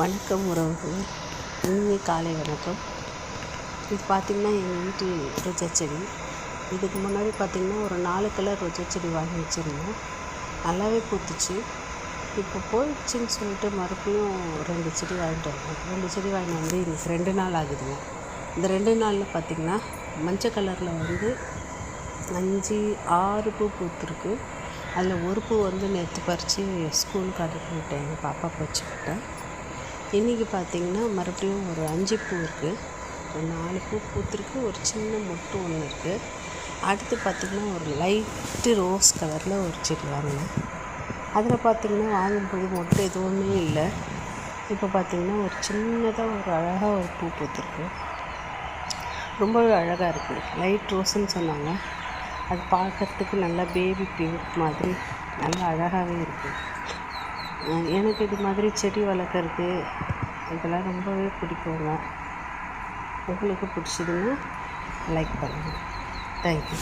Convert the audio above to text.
வணக்கம் உறவுகளே, இனிய காலை வணக்கம். இது பார்த்திங்கன்னா எங்கள் வீட்டு ரோஜா செடி. இதுக்கு முன்னாடி பார்த்திங்கன்னா ஒரு 4 கலர் ரோஜா செடி வாங்கி வச்சுருந்தோம். நல்லாவே பூத்துச்சு. இப்போ போயிடுச்சுன்னு சொல்லிட்டு மறுபடியும் 2 செடி வாங்கிட்டு வந்தோம். 2 செடி வாங்கிட்டு வந்து இன்றைக்கி 2 நாள் ஆகுதுங்க. இந்த 2 நாளில் பார்த்திங்கன்னா மஞ்சள் கலரில் வந்து 5, 6 பூ பூத்துருக்கு. அதில் ஒரு பூ வந்து நேற்று பறித்து ஸ்கூலுக்கு அனுப்பி விட்டேன், எங்கள் பாப்பாவுக்கு வச்சுக்கிட்டேன். இன்றைக்கி பார்த்திங்கன்னா மறுபடியும் ஒரு 5 பூ இருக்குது. ஒரு 4 பூ பூத்துருக்கு, ஒரு சின்ன மொட்டு ஒன்று இருக்குது. அடுத்து பார்த்திங்கன்னா ஒரு லைட்டு ரோஸ் கலரில் ஒரு செடி வாங்கினேன். அதில் பார்த்திங்கன்னா வாங்கும்போது மொட்டு எதுவுமே இல்லை. இப்போ பார்த்திங்கன்னா ஒரு சின்னதாக ஒரு அழகாக ஒரு பூ பூத்துருக்கு. ரொம்பவே அழகாக இருக்குது. லைட் ரோஸுன்னு சொன்னாங்க. அது பார்க்குறதுக்கு நல்லா பேபி பிங்க் மாதிரி நல்லா அழகாகவே இருக்குது. எனக்கு இது மாதிரி செடி வளர்க்குறது இதெல்லாம் ரொம்பவே பிடிக்குங்க. உங்களுக்கு பிடிச்சதுன்னா லைக் பண்ணுங்கள். தேங்க்யூ.